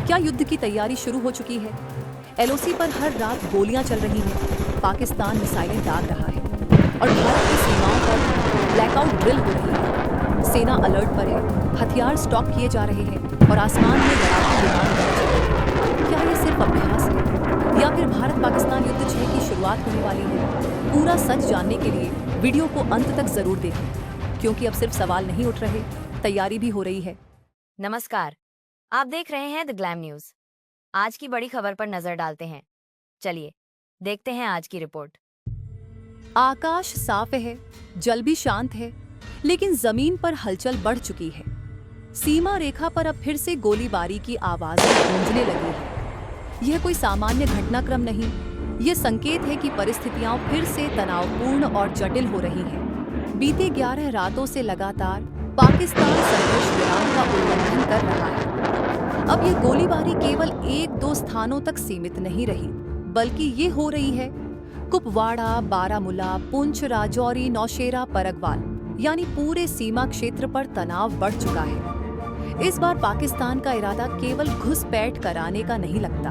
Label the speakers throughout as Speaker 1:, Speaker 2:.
Speaker 1: क्या युद्ध की तैयारी शुरू हो चुकी है? एलओसी पर हर रात गोलियां चल रही हैं, पाकिस्तान मिसाइलें दाग रहा है और भारत की सीमाओं पर ब्लैकआउट ड्रिल हो रही है। सेना अलर्ट पर है, हथियार स्टॉक किए जा रहे हैं और आसमान में लड़ाकू विमान उड़ रहे हैं। क्या ये सिर्फ अभ्यास है या फिर भारत पाकिस्तान युद्ध 6 की शुरुआत होने वाली है? पूरा सच जानने के लिए वीडियो को अंत तक जरूर देखें, क्योंकि अब सिर्फ सवाल नहीं उठ रहे, तैयारी भी हो रही है।
Speaker 2: नमस्कार, आप देख रहे हैं द ग्लैम न्यूज। आज की बड़ी खबर पर नजर डालते हैं। चलिए देखते हैं आज की रिपोर्ट।
Speaker 1: आकाश साफ है, जल भी शांत है, लेकिन जमीन पर हलचल बढ़ चुकी है। सीमा रेखा पर अब फिर से गोलीबारी की आवाजें गूंजने लगी है। यह कोई सामान्य घटनाक्रम नहीं, यह संकेत है कि परिस्थितियां फिर से तनावपूर्ण और जटिल हो रही हैं। बीते 11 रातों से लगातार पाकिस्तान संघर्ष विराम का उल्लंघन कर रहा है। अब ये गोलीबारी केवल 1-2 स्थानों तक सीमित नहीं रही, बल्कि ये हो रही है कुपवाड़ा, बारामूला, पुंछ, राजौरी, नौशेरा, परगवाल, यानी पूरे सीमा क्षेत्र पर तनाव बढ़ चुका है। इस बार पाकिस्तान का इरादा केवल घुसपैठ कराने का नहीं लगता।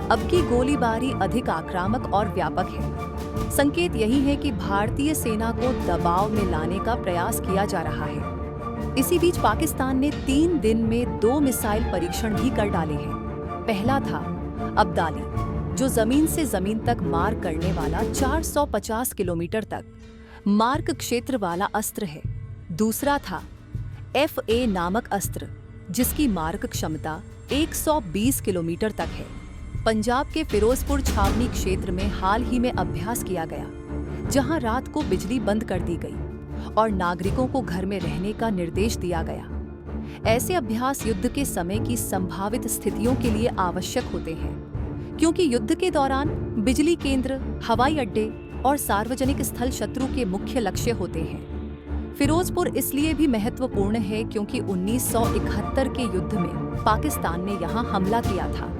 Speaker 1: अब की गोलीबारी अधिक आक्रामक और व्यापक है। संकेत यही है कि भारतीय सेना को दबाव में लाने का प्रयास किया जा रहा है। इसी बीच पाकिस्तान ने 3 दिन में 2 मिसाइल परीक्षण भी कर डाले हैं। पहला था अब्दाली, जो जमीन से जमीन तक मार करने वाला 450 किलोमीटर तक मार्क क्षेत्र वाला अस्त्र है। दूसरा था FA नामक अस्त्र, जिसकी मारक क्षमता 120 किलोमीटर तक है। पंजाब के फिरोजपुर छावनी क्षेत्र में हाल ही में अभ्यास किया गया, जहां रात को बिजली बंद कर दी गई और नागरिकों को घर में रहने का निर्देश दिया गया। ऐसे अभ्यास युद्ध के समय की संभावित स्थितियों के लिए आवश्यक होते हैं, क्योंकि युद्ध के दौरान बिजली केंद्र, हवाई अड्डे और सार्वजनिक स्थल शत्रु के मुख्य लक्ष्य होते हैं। फिरोजपुर इसलिए भी महत्वपूर्ण है क्योंकि 1971 के युद्ध में पाकिस्तान ने यहां हमला किया था।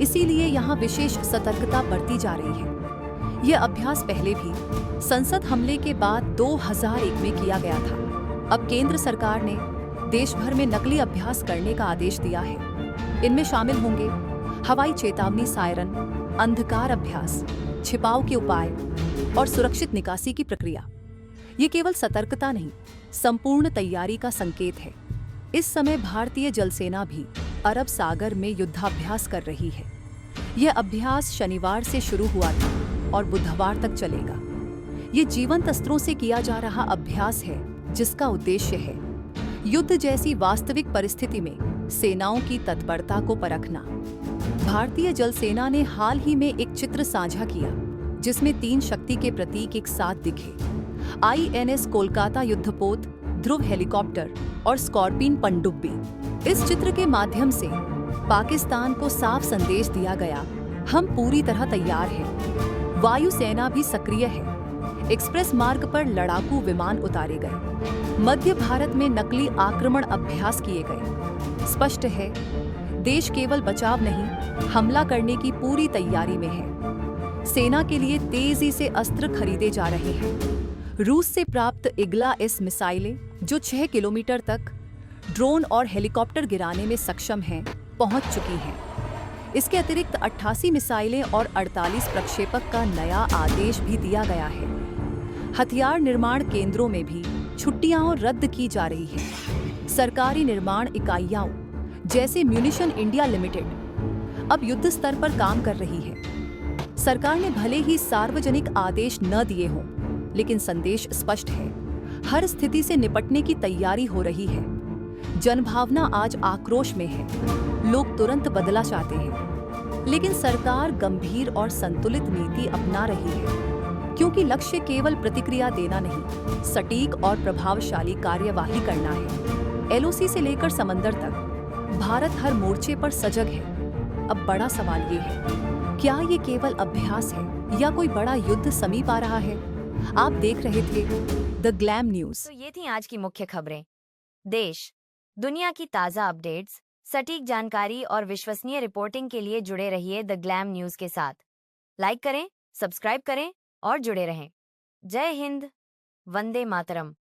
Speaker 1: इसीलिए यहां विशेष सतर्कता बरती जा रही है। यह अभ्यास पहले भी संसद हमले के बाद 2001 में किया गया था। अब केंद्र सरकार ने देश भर में नकली अभ्यास करने का आदेश दिया है। इनमें शामिल होंगे हवाई चेतावनी सायरन, अंधकार अभ्यास, छिपाव के उपाय और सुरक्षित निकासी की प्रक्रिया। ये केवल सतर्कता नहीं, संपूर्ण तैयारी का संकेत है। इस समय भारतीय जल सेना भी अरब सागर में युद्धाभ्यास कर रही है। यह अभ्यास शनिवार से शुरू हुआ था और बुधवार तक चलेगा। ये जीवंत अस्त्रों से किया जा रहा अभ्यास है, जिसका उद्देश्य है युद्ध जैसी वास्तविक परिस्थिति में सेनाओं की तत्परता को परखना। भारतीय जल सेना ने हाल ही में एक चित्र साझा किया, जिसमें 3 शक्ति के प्रतीक एक साथ दिखे। INS कोलकाता युद्धपोत, ध्रुव हेलीकॉप्टर और स्कॉर्पिन पनडुब्बी। इस चित्र के माध्यम से पाकिस्तान को साफ संदेश दिया गया, हम पूरी तरह तैयार हैं। वायुसेना भी सक्रिय है। एक्सप्रेस मार्ग पर लड़ाकू विमान उतारे गए। मध्य भारत में नकली आक्रमण अभ्यास किए गए। स्पष्ट है, देश केवल बचाव नहीं, हमला करने की पूरी तैयारी में है। सेना के लिए तेजी से अस्त्र खरीदे जा रहे हैं। रूस से प्राप्त इग्ला-S मिसाइलें, जो 6 किलोमीटर तक ड्रोन और हेलीकॉप्टर गिराने में सक्षम हैं, पहुंच चुकी हैं। इसके अतिरिक्त 88 मिसाइलें और 48 प्रक्षेपक का नया आदेश भी दिया गया है। हथियार निर्माण केंद्रों में भी छुट्टियां रद्द की जा रही हैं। सरकारी निर्माण इकाइयां जैसे म्यूनिशन इंडिया लिमिटेड अब युद्ध स्तर पर काम कर रही है। सरकार ने भले ही सार्वजनिक आदेश न दिए हों, लेकिन संदेश स्पष्ट है, हर स्थिति से निपटने की तैयारी हो रही है। जनभावना आज आक्रोश में है। लोग तुरंत बदला चाहते हैं, लेकिन सरकार गंभीर और संतुलित नीति अपना रही है, क्योंकि लक्ष्य केवल प्रतिक्रिया देना नहीं, सटीक और प्रभावशाली कार्यवाही करना है। LOC से लेकर समंदर तक भारत हर मोर्चे पर सजग है। अब बड़ा सवाल ये है, क्या ये केवल अभ्यास है या कोई बड़ा युद्ध समीप आ रहा है? आप देख रहे थे द ग्लैम न्यूज।
Speaker 2: तो ये थी आज की मुख्य खबरें। देश दुनिया की ताज़ा अपडेट्स, सटीक जानकारी और विश्वसनीय रिपोर्टिंग के लिए जुड़े रहिए द ग्लैम न्यूज के साथ। लाइक करें, सब्सक्राइब करें और जुड़े रहें। जय हिंद, वंदे मातरम।